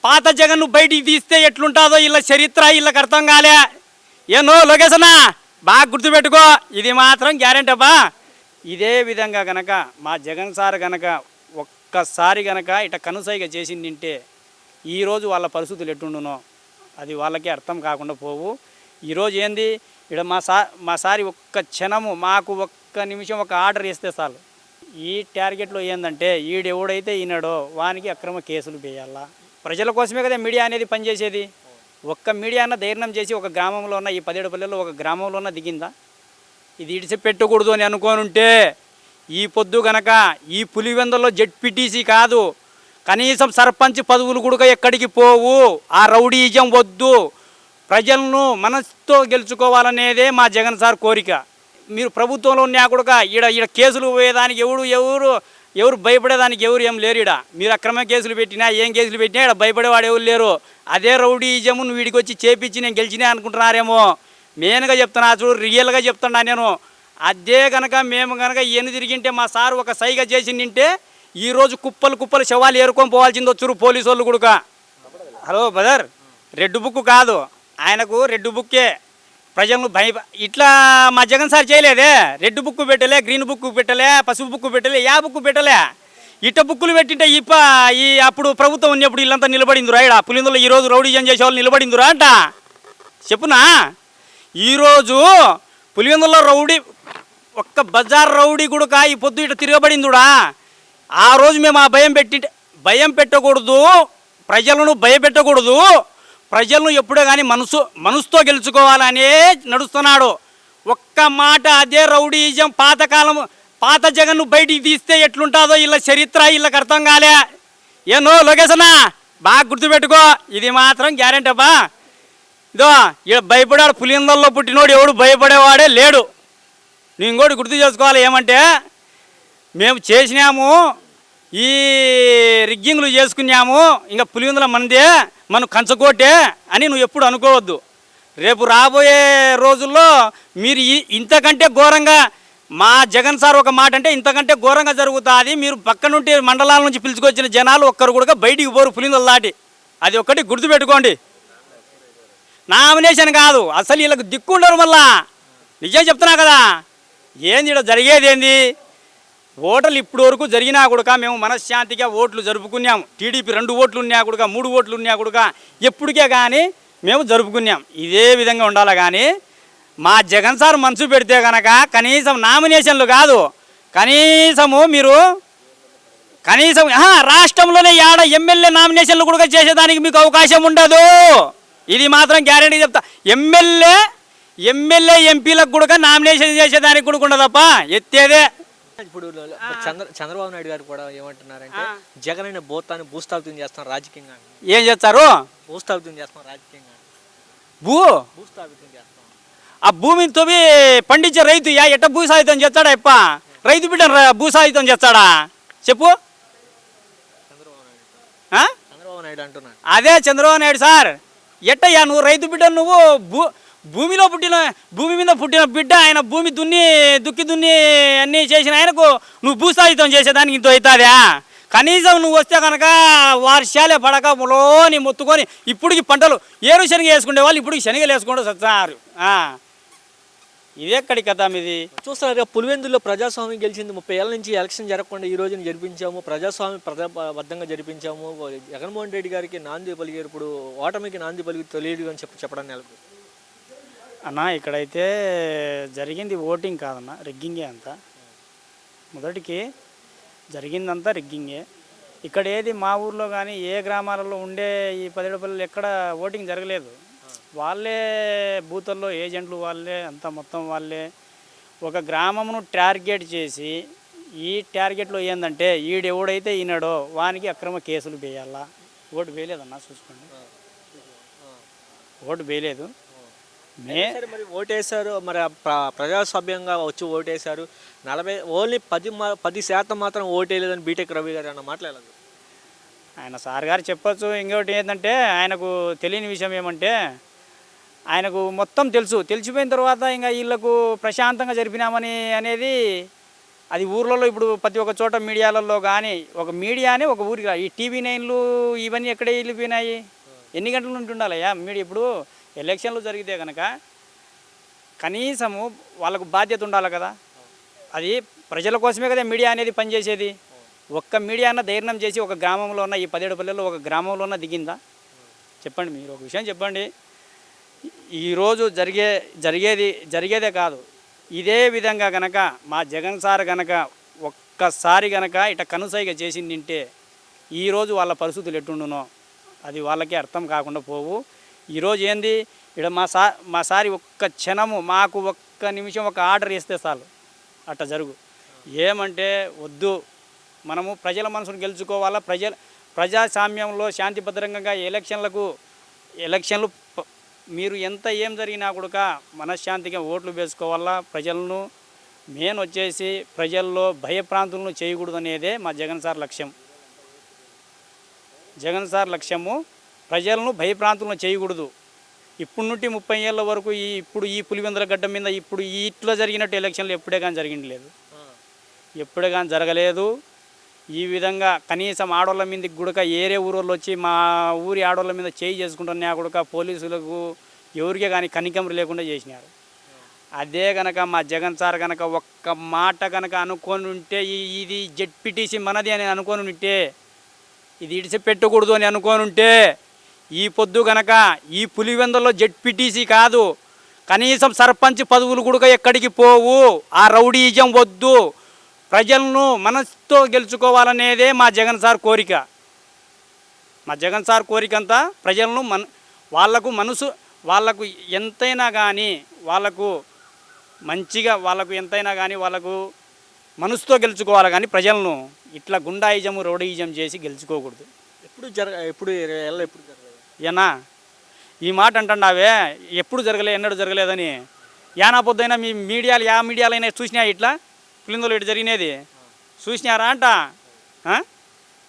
పాత జగన్ను బయటికి తీస్తే ఎట్లుంటుందో వీళ్ళ చరిత్ర వీళ్ళకి అర్థం కాలే. ఏనో లోకేశన్నా బాగా గుర్తుపెట్టుకో, ఇది మాత్రం గ్యారెంటీ అబ్బా. ఇదే విధంగా గనక మా జగన్ సార్ గనక ఒక్కసారి గనక ఇట కనుసైగ చేసిందింటే ఈరోజు వాళ్ళ పరిస్థితులు ఎట్టుండునో అది వాళ్ళకే అర్థం కాకుండా పోవు. ఈరోజు ఏంది ఇక్కడ మా సారి ఒక్క క్షణము మాకు ఒక్క నిమిషం ఒక ఆర్డర్ ఇస్తే చాలు. ఈ టార్గెట్లో ఏంటంటే ఈడెవడైతే ఈనాడో వానికి అక్రమ కేసులు వేయాలా. ప్రజల కోసమే కదా మీడియా అనేది పనిచేసేది. ఒక్క మీడియా అన్న ధైర్యం చేసి ఒక గ్రామంలో ఉన్న ఈ 17 పల్లెల్లో ఒక గ్రామంలో ఉన్న దిగిందా? ఇది ఇడిచి పెట్టకూడదు అని అనుకోనుంటే ఈ పొద్దు గనక ఈ పులివెందుల్లో జెడ్పీటీసీ కాదు, కనీసం సర్పంచ్ పదవులు కూడా ఎక్కడికి పోవు. ఆ రౌడీజం వద్దు, ప్రజలను మనసుతో గెలుచుకోవాలనేదే మా జగన్ సార్ కోరిక. మీరు ప్రభుత్వంలో ఉన్నా కూడా ఈడ కేసులు పోయేదానికి ఎవరు భయపడేదానికి ఏం లేరు. మీరు అక్రమ కేసులు పెట్టినా ఏం కేసులు పెట్టినా ఇక్కడ భయపడేవాడు ఎవరు లేరు. అదే రౌడీజము నువ్వు వీడికి వచ్చి చేపించి నేను గెలిచినా అనుకుంటున్నారేమో. మెయిన్గా చెప్తున్నా, చూడు రియల్గా చెప్తున్నా నేను. అదే కనుక మేము కనుక ఎన్ని తిరిగింటే మా సార్ ఒక సైగ చేసిందంటే ఈరోజు కుప్పలు శవాలు ఏరుకొని పోవాల్సింది వచ్చారు పోలీసు వాళ్ళు కూడా. హలో బ్రదర్, రెడ్ బుక్ కాదు ఆయనకు, రెడ్ బుక్కే. ప్రజలను ఇట్లా మా జగన్ సార్ చేయలేదే. రెడ్ బుక్ పెట్టలే, గ్రీన్ బుక్ పెట్టలే, పసుపు బుక్ పెట్టలే, యా బుక్ పెట్టలే. ఇట్ట బుక్కులు పెట్టింటే ఈ అప్పుడు ప్రభుత్వం ఉన్నప్పుడు వీళ్ళంతా నిలబడిందిరా. ఇక్కడ పులిందులో ఈరోజు రౌడీజం చేసే వాళ్ళు నిలబడిందిరా అంట. చెప్పునా, ఈరోజు పులివెందుల్లో రౌడీ ఒక్క బజార్ రౌడీ కూడా ఈ పొద్దు ఇట్లా తిరగబడిందిడా. ఆ రోజు మేము ఆ భయం పెట్టకూడదు, ప్రజలను భయపెట్టకూడదు, ప్రజలను ఎప్పుడో కానీ మనసుతో గెలుచుకోవాలనే నడుస్తున్నాడు. ఒక్క మాట అదే రౌడీజం పాత జగన్ను బయటికి తీస్తే ఎట్లుంటుందో వీళ్ళ చరిత్ర వీళ్ళకి అర్థం కాలే. ఏనో లోకేశన్నా బాగా గుర్తుపెట్టుకో, ఇది మాత్రం గ్యారెంటీ అబ్బా. ఇదో ఇక్కడ భయపడాడు, పులిందల్లో పుట్టినోడు ఎవడు భయపడేవాడే లేడు. నువ్వు ఇంకోటి గుర్తు చేసుకోవాలి, ఏమంటే మేము చేసినాము ఈ రిగ్గింగ్లు చేసుకున్నాము, ఇంకా పులివెందుల మందే మనం కంచకోటే అని నువ్వు ఎప్పుడు అనుకోవద్దు. రేపు రాబోయే రోజుల్లో మీరు ఇంతకంటే ఘోరంగా మా జగన్ సార్ ఒక మాట అంటే ఇంతకంటే ఘోరంగా జరుగుతుంది. మీరు పక్క నుండి మండలాల నుంచి పిలుచుకొచ్చిన జనాలు ఒక్కరు కూడా బయటికి పోరు పులివెందులు దాటి. అది ఒక్కటి గుర్తుపెట్టుకోండి. నామినేషన్ కాదు, అసలు వీళ్ళకి దిక్కుండరు. మళ్ళా నిజం చెప్తున్నా కదా. ఏంది ఇక్కడ జరిగేది ఏంది? ఓటర్లు ఇప్పుడు వరకు జరిగినా కూడా మేము మనశ్శాంతిగా ఓట్లు జరుపుకున్నాం. టీడీపీ 2 ఓట్లు ఉన్నా కూడా 3 ఓట్లు ఉన్నా కూడా ఎప్పటికే కానీ మేము జరుపుకున్నాం. ఇదే విధంగా ఉండాలి. కానీ మా జగన్ సార్ మనసు పెడితే కనుక కనీసం నామినేషన్లు కాదు, కనీసం రాష్ట్రంలోనే ఏడ ఎమ్మెల్యే నామినేషన్లు కూడా చేసేదానికి మీకు అవకాశం ఉండదు. ఇది మాత్రం గ్యారెంటీ చెప్తా. ఎమ్మెల్యే ఎంపీలకు కూడా నామినేషన్ చేసేదానికి కూడా ఉండదప్ప, ఎత్తేదే. ఇప్పుడు చంద్రబాబు నాయుడు గారు కూడా ఏమంటున్నారంటే జగన్ అనే భూస్థాపితం చేస్తున్నారు రాజకీయంగా. ఏం చేస్తారు? భూస్థాపితం చేస్తున్నారు రాజకీయంగా. భూస్థాపితం చేస్తాం. ఆ భూమిని తవ్వి పండించే రైతు ఎట్ట భూసాహితం చేస్తాడా? ఎప్ప రైతు బిడ్డ భూసాహితం చేస్తాడా చెప్పు? చంద్రబాబు నాయుడు అంటున్నాడు. అదే చంద్రబాబు నాయుడు సార్, ఎట్టయ్యా నువ్వు రైతు బిడ్డ, నువ్వు భూమి మీద పుట్టిన బిడ్డ, ఆయన భూమి దున్ని అన్నీ చేసిన ఆయనకు నువ్వు భూస్థాయితం చేసేదానికి ఇంత అవుతుందా? కనీసం నువ్వు వస్తే కనుక వర్షాలే పడక ములోని మొత్తుకొని ఇప్పటికి పంటలు ఏరు శనగ వేసుకునే వాళ్ళు ఇప్పటికి శనగలు వేసుకుంటూ సత్తారు. ఇదెక్కడి కథ మీది? చూస్తున్నారు, పులివెందుల్లో ప్రజాస్వామ్యం గెలిచింది. 30 ఏళ్ళ నుంచి ఎలక్షన్ జరగకుండా ఈ రోజున జరిపించాము, ప్రజాబద్ధంగా జరిపించాము. జగన్మోహన్ రెడ్డి గారికి నాంది పలిగారు, ఇప్పుడు ఓటమికి నాంది పలికి తెలియదు అని చెప్పడానికి నెలకు అన్న. ఇక్కడైతే జరిగింది ఓటింగ్ కాదన్న, రిగ్గింగే అంతా. మొదటికి జరిగిందంతా రిగ్గింగే. ఇక్కడ ఏది మా ఊర్లో కానీ ఏ గ్రామాలలో ఉండే ఈ 17 పల్లెలు ఎక్కడ ఓటింగ్ జరగలేదు. వాళ్ళే బూతుల్లో ఏజెంట్లు, వాళ్ళే అంతా మొత్తం వాళ్ళే ఒక గ్రామమును టార్గెట్ చేసి, ఈ టార్గెట్లో ఏంటంటే ఈడెవడైతే ఈనాడో వానికి అక్రమ కేసులు వేయాలా. ఓటు వేయలేదన్న, చూసుకోండి, ఓటు వేయలేదు. మరి ఓటేశారు, మరి ప్రజాస్వామ్యంగా వచ్చి ఓటేశారు. ఓన్లీ 10% మాత్రం ఓటేయలేదని బీటెక్ రవి గారు అన్న మాట్లాడలేదు. ఆయన సార్ గారు చెప్పచ్చు. ఇంకోటి ఏంటంటే ఆయనకు తెలియని విషయం ఏమంటే, ఆయనకు మొత్తం తెలిసిపోయిన తర్వాత ఇంకా వీళ్ళకు ప్రశాంతంగా జరిపినామని అనేది అది ఊర్లలో ఇప్పుడు ప్రతి ఒక్క చోట మీడియాలలో కానీ ఒక మీడియానే ఒక ఊరికి ఈ టీవీ నైన్లు ఇవన్నీ ఎక్కడ వెళ్ళిపోయినాయి? ఎన్ని గంటల నుండి ఉండాలయ్యా మీడియా? ఇప్పుడు ఎలక్షన్లు జరిగితే కనుక కనీసము వాళ్ళకు బాధ్యత ఉండాలి కదా. అది ప్రజల కోసమే కదా మీడియా అనేది పనిచేసేది. ఒక్క మీడియా అన్న ధైర్యం చేసి ఒక గ్రామంలో ఉన్న ఈ 17 పల్లెల్లో ఒక గ్రామంలో ఉన్న దిగిందా? చెప్పండి, మీరు ఒక విషయం చెప్పండి. ఈరోజు జరిగేదే కాదు. ఇదే విధంగా గనక మా జగన్ సార్ గనక ఒక్కసారి గనక ఇట కనుసైగ చేసిందింటే ఈరోజు వాళ్ళ పరిస్థితులు ఎట్టుండునో అది వాళ్ళకే అర్థం కాకుండా పోవు. ఈరోజు ఏంది ఇక్కడ మా సారి ఒక్క క్షణము మాకు ఒక్క నిమిషం ఒక ఆర్డర్ ఇస్తే చాలు అట్ట జరుగు. ఏమంటే వద్దు, మనము ప్రజల మనసును గెలుచుకోవాలా. ప్రజాస్వామ్యంలో శాంతిభద్రంగా ఎలక్షన్లు మీరు ఎంత ఏం జరిగినా కూడా మనశ్శాంతిగా ఓట్లు వేసుకోవాలా. ప్రజలను మెయిన్ వచ్చేసి ప్రజల్లో భయప్రాంతులను చేయకూడదు అనేదే మా జగన్ సార్ లక్ష్యం. జగన్ సార్ లక్ష్యము ప్రజలను భయప్రాంతులను చేయకూడదు. ఇప్పుడు నుండి 30 ఏళ్ళ వరకు ఇప్పుడు ఈ పులివెందుల గడ్డ మీద ఇప్పుడు ఇట్లా జరిగినట్టు ఎలక్షన్లు ఎప్పుడే కానీ జరిగింది ఎప్పుడే కానీ జరగలేదు. ఈ విధంగా కనీసం ఆడవాళ్ళ మీదకి కూడా ఏరే ఊరోళ్ళు వచ్చి మా ఊరి ఆడవాళ్ళ మీద చేయి చేసుకుంటున్నా కూడా పోలీసులకు ఎవరికే కానీ కనికమరు లేకుండా చేసినారు. అదే కనుక మా జగన్ సార్ కనుక ఒక్క మాట కనుక అనుకొని ఉంటే ఇది జెడ్పీటీసీ మనది అని అనుకొని ఉంటే, ఇది ఇడిచిపెట్టకూడదు అని అనుకొని ఉంటే ఈ పొద్దు కనుక ఈ పులివెందుల్లో జెడ్పీటీసీ కాదు కనీసం సర్పంచ్ పదవులు కూడా ఎక్కడికి పోవు. ఆ రౌడీజం వద్దు, ప్రజలను మనసుతో గెలుచుకోవాలనేదే మా జగన్ సార్ కోరిక. మా జగన్ సార్ కోరిక అంతా ప్రజలను వాళ్ళకు ఎంతైనా కానీ వాళ్ళకు మంచిగా ఎంతైనా కానీ వాళ్ళకు మనసుతో గెలుచుకోవాలి. కానీ ప్రజలను ఇట్లా గుండాయిజం రౌడీయిజం చేసి గెలుచుకోకూడదు. ఎప్పుడు జరగలేదు ఏనా ఈ మాట అంటున్నావే? ఎప్పుడు ఎన్నడూ జరగలేదని. యానా పొద్దుైనా మీ మీడియాలైనా చూసినా ఇట్లా పులిందులు ఇటు జరిగినది చూసినారా అంట?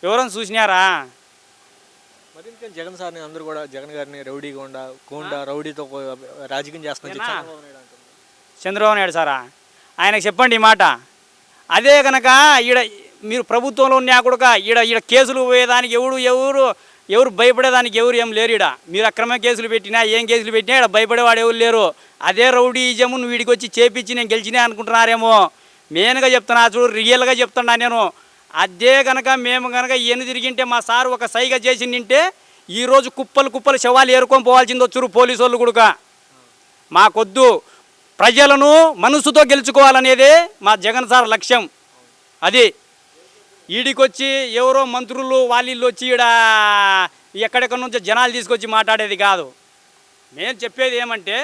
ఎవరైనా చూసినారా? మరి జగన్ సార్ని అందరూ కూడా జగన్ గారిని రౌడీతో రాజకీయం చేస్తున్నారు చంద్రబాబు నాయుడు సారా? ఆయనకు చెప్పండి ఈ మాట. అదే కనుక మీరు ప్రభుత్వంలో ఉన్నా కూడా ఈడ కేసులు పోయేదానికి ఎవరు భయపడేదానికి ఏం లేరు. మీరు అక్రమ కేసులు పెట్టినా ఏం కేసులు పెట్టినా ఇక్కడ భయపడేవాడు ఎవరు లేరు. అదే రౌడీజము నువ్వు వీడికి వచ్చి చేపించి నేను గెలిచినా అనుకుంటున్నారేమో. మెయిన్గా చెప్తున్నా, చూడు రియల్గా చెప్తున్నా నేను. అదే కనుక మేము కనుక ఎన్ని తిరిగింటే మా సార్ ఒక సైగ చేసిందంటే ఈరోజు కుప్పలు శవాలు ఏరుకొని పోవాల్సింది వచ్చారు పోలీసు వాళ్ళు కూడా. మాకొద్దు, ప్రజలను మనసుతో గెలుచుకోవాలనేదే మా జగన్ సార్ లక్ష్యం. అది ఈడికొచ్చి ఎవరో మంత్రులు వాళ్ళు వచ్చి ఎక్కడెక్కడి నుంచో జనాలు తీసుకొచ్చి మాట్లాడేది కాదు. నేను చెప్పేది ఏమంటే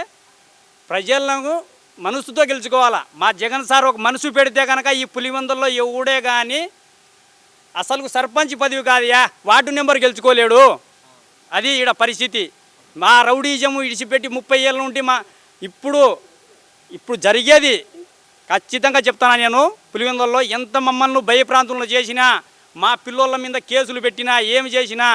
ప్రజలను మనసుతో గెలుచుకోవాలా. మా జగన్ సార్ ఒక మనసు పెడితే కనుక ఈ పులివెందుల్లో ఎవడే కానీ అసలు సర్పంచ్ పదవి కాదుయా, వార్డు నెంబర్ గెలుచుకోలేడు. అది ఈడ పరిస్థితి. మా రౌడీజము ఇడిచిపెట్టి 30 ఏళ్ళ నుండి ఇప్పుడు జరిగేది ఖచ్చితంగా చెప్తాను నేను. పులివెందుల్లో ఎంత మమ్మల్ని భయప్రాంతంలో చేసినా, మా పిల్లోళ్ళ మీద కేసులు పెట్టినా, ఏమి చేసినా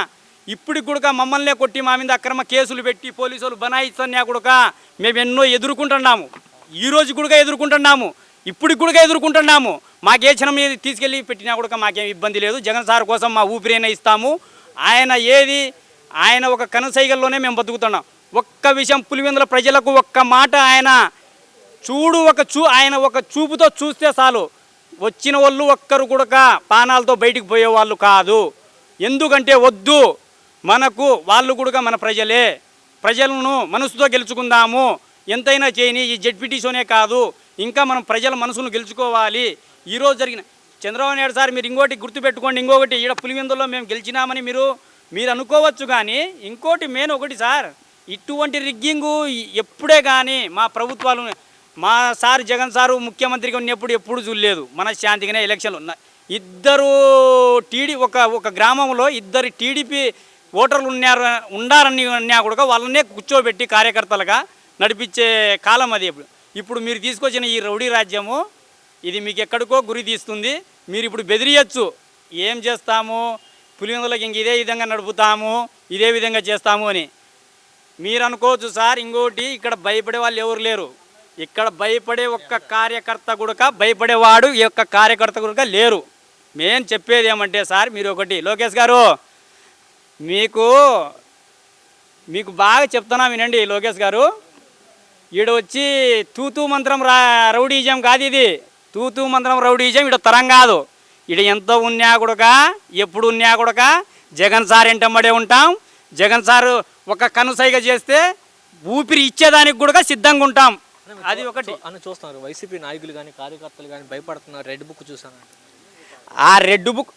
ఇప్పటికి కూడా మమ్మల్నే కొట్టి మా మీద అక్రమ కేసులు పెట్టి పోలీసు వాళ్ళు బనాయిస్తున్నా కూడా మేము ఎన్నో ఎదుర్కొంటున్నాము. ఈరోజు కూడా ఎదుర్కొంటున్నాము, ఇప్పటికి కూడా ఎదుర్కొంటున్నాము. మాకే క్షణం మీద తీసుకెళ్ళి పెట్టినా కూడా మాకేం ఇబ్బంది లేదు. జగన్ సార్ కోసం మా ఊపిరైనా ఇస్తాము. ఆయన ఒక కనుసైగల్లోనే మేము బతుకుతున్నాం. ఒక్క విషయం పులివెందుల ప్రజలకు ఒక్క మాట ఆయన ఒక చూపుతో చూస్తే చాలు వచ్చిన వాళ్ళు ఒక్కరు కూడా పానాలతో బయటికి పోయేవాళ్ళు కాదు. ఎందుకంటే వద్దు, మనకు వాళ్ళు కూడా మన ప్రజలను మనసుతో గెలుచుకుందాము. ఎంతైనా చేయని ఈ జెడ్పీటీసీనే కాదు, ఇంకా మనం ప్రజల మనసును గెలుచుకోవాలి. ఈరోజు జరిగిన చంద్రబాబు నాయుడు సార్ మీరు ఇంకోటి గుర్తుపెట్టుకోండి. ఇంకొకటి ఈడ పులివెందుల్లో మేము గెలిచినామని మీరు అనుకోవచ్చు. కానీ ఇంకోటి మెయిన్ ఒకటి సార్, ఇటువంటి రిగ్గింగు ఎప్పుడే కానీ మా ప్రభుత్వాలు మా సార్ జగన్ సారు ముఖ్యమంత్రిగా ఉన్నప్పుడు ఎప్పుడు చూడలేదు. మనశ్శాంతిగానే ఎలక్షన్లు ఇద్దరు ఒక గ్రామంలో ఇద్దరు టీడీపీ ఓటర్లు ఉండారని అన్నా కూడా వాళ్ళనే కూర్చోబెట్టి కార్యకర్తలుగా నడిపించే కాలం అది. ఇప్పుడు మీరు తీసుకొచ్చిన ఈ రౌడీ రాజ్యము ఇది మీకు ఎక్కడికో గురి తీస్తుంది. మీరు ఇప్పుడు బెదిరియచ్చు, ఏం చేస్తాము పులివెందులకి ఇంక ఇదే విధంగా నడుపుతాము, ఇదే విధంగా చేస్తాము అని మీరు అనుకోవచ్చు సార్. ఇంకోటి ఇక్కడ భయపడే వాళ్ళు ఎవరు లేరు. ఇక్కడ భయపడే ఒక్క కార్యకర్త కూడా భయపడేవాడు ఈ యొక్క కార్యకర్త కూడా లేరు. మేం చెప్పేది ఏమంటే సార్, మీరు ఒకటి లోకేష్ గారు, మీకు బాగా చెప్తున్నా వినండి లోకేష్ గారు. ఈడ వచ్చి తూతూ మంత్రం రౌడీజం కాదు ఇది. తూతూ మంత్రం రౌడీజం ఈడ తరం కాదు. ఈడ ఎంత ఉన్నా కూడా, ఎప్పుడు ఉన్నా కూడా జగన్ సార్ ఎంటమ్మడే ఉంటాం. జగన్ సారు ఒక కనుసైగ చేస్తే ఊపిరి ఇచ్చేదానికి కూడా సిద్ధంగా ఉంటాం. అది ఒకటి అని చూస్తున్నారు. వైసీపీ నాయకులు కానీ కార్యకర్తలు కానీ భయపడుతున్నారు. రెడ్ బుక్ చూసాను. ఆ రెడ్ బుక్